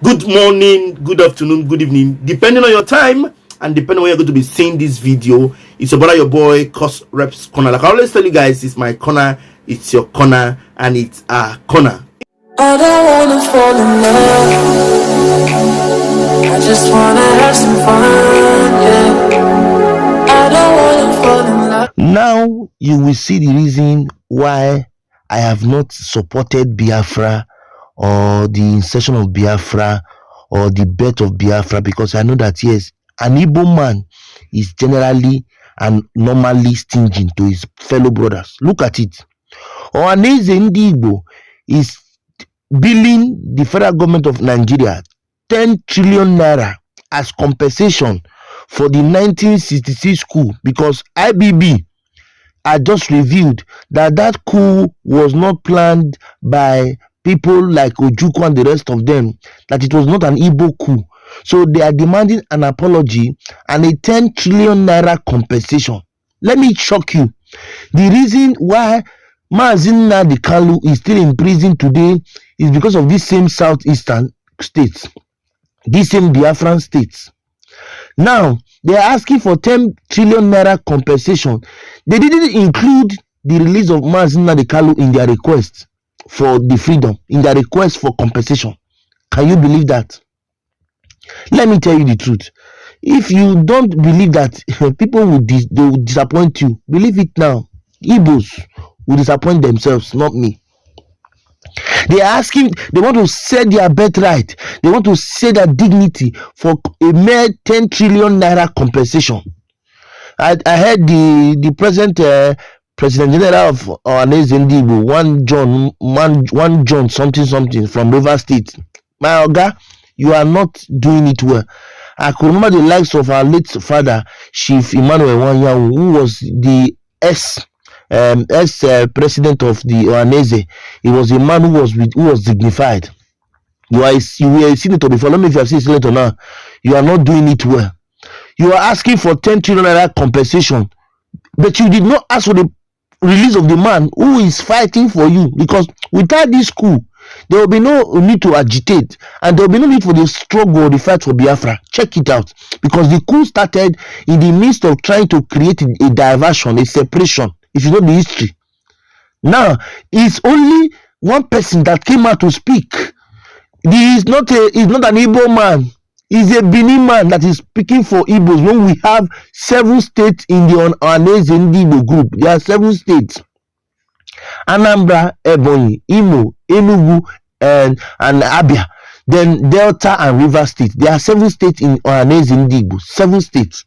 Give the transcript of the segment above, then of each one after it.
Good morning, good afternoon, good evening, depending on your time and depending on when you're going to be seeing this video. It's your brother, your boy, Cos Reps Corner. Like I always tell you guys, it's my corner, it's your corner, and it's our corner. I don't wanna fall in love, I just wanna have some fun, yeah. I don't wanna fall in love. Now you will see the reason why I have not supported Biafra or the insertion of Biafra or the birth of Biafra, because I know that yes, an Igbo man is generally and normally stinging to his fellow brothers. Look at it. OHANEZE NDIGBO is billing the federal government of Nigeria 10 trillion naira as compensation for the 1966 coup, because IBB had just revealed that that coup was not planned by people like Ojukwu and the rest of them, that it was not an Igbo coup. So they are demanding an apology and a 10 trillion naira compensation. Let me shock you. The reason why Mazinnamdikanu Kalu is still in prison today is because of these same southeastern states, these same Biafran states. Now they are asking for 10 trillion naira compensation. They didn't include the release of Mazinnamdikanu Kalu in their request for the freedom, in their request for compensation. Can you believe that? Let me tell you the truth. If you don't believe that people will disappoint you, believe it now. Igbos will disappoint themselves, not me. They are asking, they want to set their birthright, they want to set their dignity for a mere 10 trillion naira compensation. I heard the present President General of OHANEZE NDIGBO, one John something from riversstate. My Oga, you are not doing it well. I could remember the likes of our late father, Chief Emmanuel Wanyawu, who was the president of the OHANEZE. He was a man who was dignified. You were a senator before. Let me if you have seen a senator now. You are not doing it well. You are asking for 10 trillion naira compensation, but you did not ask for the release of the man who is fighting for you, because without this coup, there will be no need to agitate and there will be no need for the struggle or the fight for Biafra. Check it out, because the coup started in the midst of trying to create a diversion, a separation. If you know the history, now it's only one person that came out to speak. He's not an Igbo man. He's a Benin man that is speaking for Igbos. When we have 7 states in the OHANEZE NDIGBO group, there are 7 states: Anambra, Ebonyi, Imo, Enugu, and Abia. Then Delta and Riversstate. There are 7 states in OHANEZE NDIGBO. 7 states.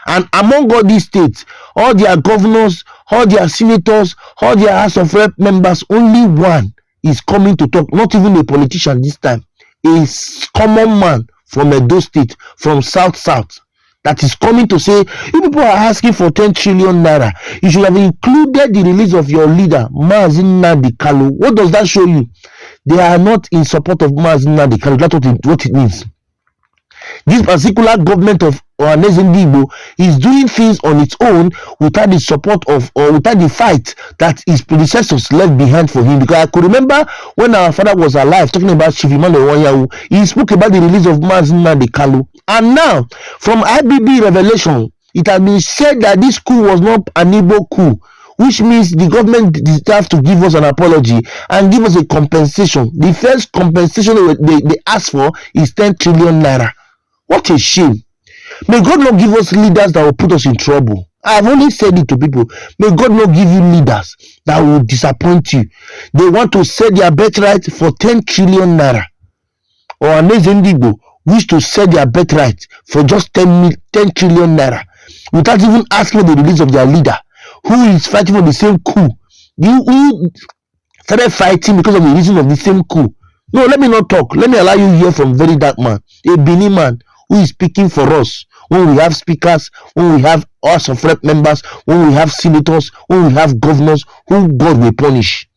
And among all these states, all their governors, all their senators, all their House of Rep members, only one is coming to talk. Not even a politician this time. A common man from Edo State, from South, that is coming to say, you people are asking for 10 trillion naira. You should have included the release of your leader, Mazinnamdikanu Kalu. What does that show you? They are not in support of Mazinnamdikanu Kalu. That's what it means. This particular government of OHANEZE NDIGBO is doing things on its own without the support of, or without the fight that his predecessors left behind for him. Because I could remember when our father was alive, talking about Chief Emmanuel Wanyawu, he spoke about the release of Mazinnamdikanu Kalu. And now, from IBB revelation, it has been said that this coup was not an Igbo coup, which means the government deserves to give us an apology and give us a compensation. The first compensation they asked for is 10 trillion naira. What a shame. May God not give us leaders that will put us in trouble. I have only said it to people. May God not give you leaders that will disappoint you. They want to set their birthright for 10 trillion naira. OHANEZE NDIGBO wish to set their birthright for just 10 trillion naira without even asking for the release of their leader, who is fighting for the same coup. Who started fighting because of the reason of the same coup. No, let me not talk. Let me allow you hear from very dark man, a Benin man who is speaking for us. When we have speakers, when we have House of Rep members, when we have senators, when we have governors, who God will punish.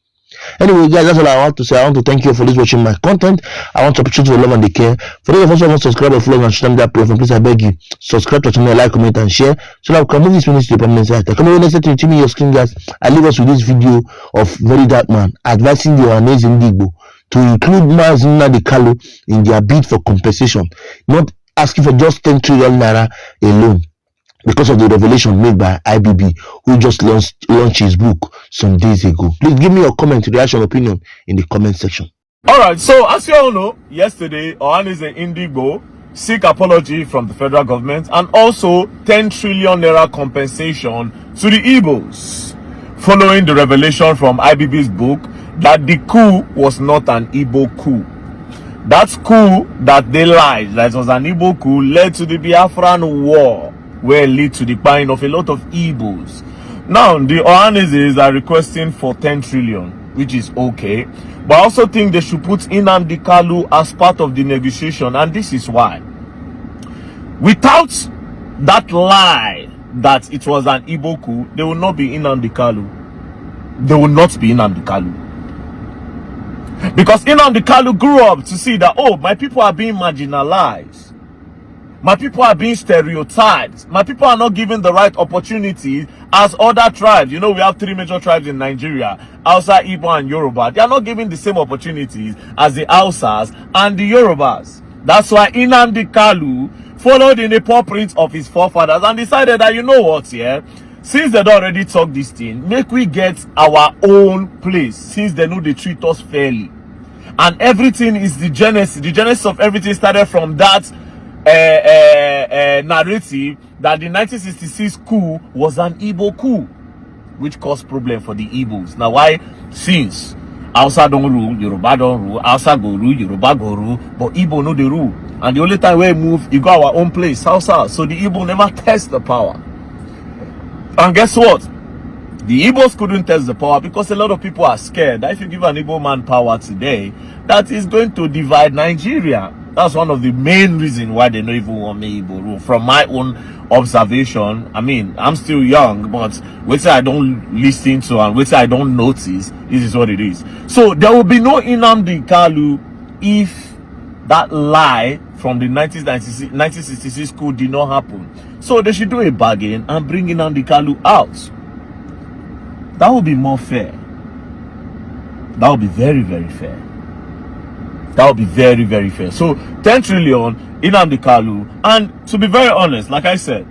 Anyway, guys, that's all I want to say. I want to thank you for this watching my content. I want to appreciate your love and the care. For those of us who want to subscribe or follow on social media platform, please I beg you, subscribe to the channel, like, comment, and share, so that we can move this ministry to the permanent site. Come on, next time to me your screen, guys. I leave us with this video of very dark man advising the OHANEZE NDIGBO to include Mazinnamdikanu Kalu in their bid for compensation, not asking for just 10 trillion naira alone, because of the revelation made by IBB, who just launched his book some days ago. Please give me your comment, reaction, opinion in the comment section. All right, so as you all know, yesterday OHANEZE NDIGBO seek apology from the federal government and also 10 trillion naira compensation to the Igbos, following the revelation from IBB's book that the coup was not an Igbo coup. That coup that they lied that was an Igbo coup led to the Biafran war, where it led to the buying of a lot of Igbos. Now, the OHANEZEs are requesting for 10 trillion, which is okay. But I also think they should put NNAMDI KALU as part of the negotiation, and this is why. Without that lie that it was an Igbo coup, there will not be NNAMDI KALU. There will not be NNAMDI KALU. Because NNAMDI KALU grew up to see that, oh, my people are being marginalized. My people are being stereotyped. My people are not given the right opportunities as other tribes. You know, we have 3 major tribes in Nigeria: Hausa, Igbo, and Yoruba. They are not given the same opportunities as the Hausas and the Yorubas. That's why NNAMDI KALU followed in the paw prints of his forefathers and decided that, you know what, yeah, since they already talk this thing, make we get our own place, since they know they treat us fairly. And everything is the genesis. The genesis of everything started from that narrative that the 1966 coup was an Igbo coup, which caused problem for the Igbos. Now, why? Since Hausa don't rule, Yoruba don't rule, Hausa go rule, Yoruba go rule, but Igbo know the rule. And the only time we move, you got our own place, Hausa. So the Igbo never test the power. And guess what? The Igbos couldn't test the power because a lot of people are scared that if you give an Igbo man power today, that is going to divide Nigeria. That's one of the main reasons why they don't even want me Igbo rule. From my own observation, I mean, I'm still young, but what I don't listen to and what I don't notice, this is what it is. So there will be no NNAMDI KALU if that lie from the 1966 coup did not happen. So they should do a bargain and bring NNAMDI KALU out. That would be more fair. That would be very, very fair. That would be very, very fair. So 10 trillion NNAMDI KALU. And to be very honest, like I said,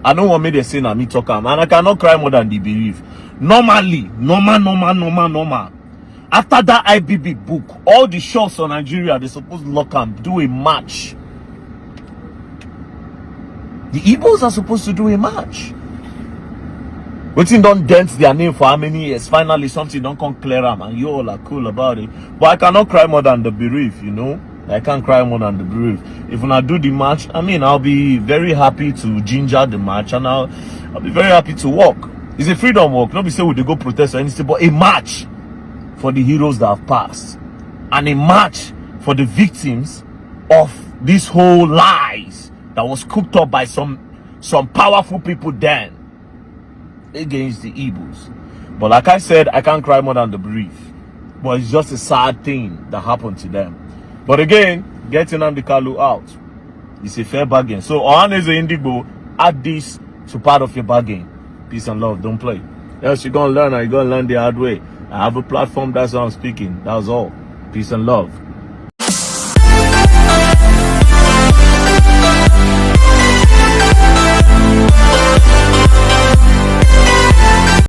I don't want me to say na me talk am, and I cannot cry more than the belief. Normally, normal. After that IBB book, all the shops on Nigeria, they supposed to lock am, do a match. The Igbos are supposed to do a match. Waiting don't dent their name for how many years? Finally, something don't come clear them, and you all are cool about it. But I cannot cry more than the bereaved, you know. I can't cry more than the bereaved. If when I do the match, I mean, I'll be very happy to ginger the match, and I'll be very happy to walk. It's a freedom walk. Not be say we go protest or anything, but a march for the heroes that have passed, and a march for the victims of this whole lies that was cooked up by some powerful people then against the Igbos. But like I said, I can't cry more than the bereaved. But it's just a sad thing that happened to them. But again, getting NNAMDI KALU out, it's a fair bargain. So OHANEZE NDIGBO, add this to part of your bargain. Peace and love, don't play. Else you're gonna learn, and you're gonna learn the hard way. I have a platform, that's why I'm speaking. That's all. Peace and love.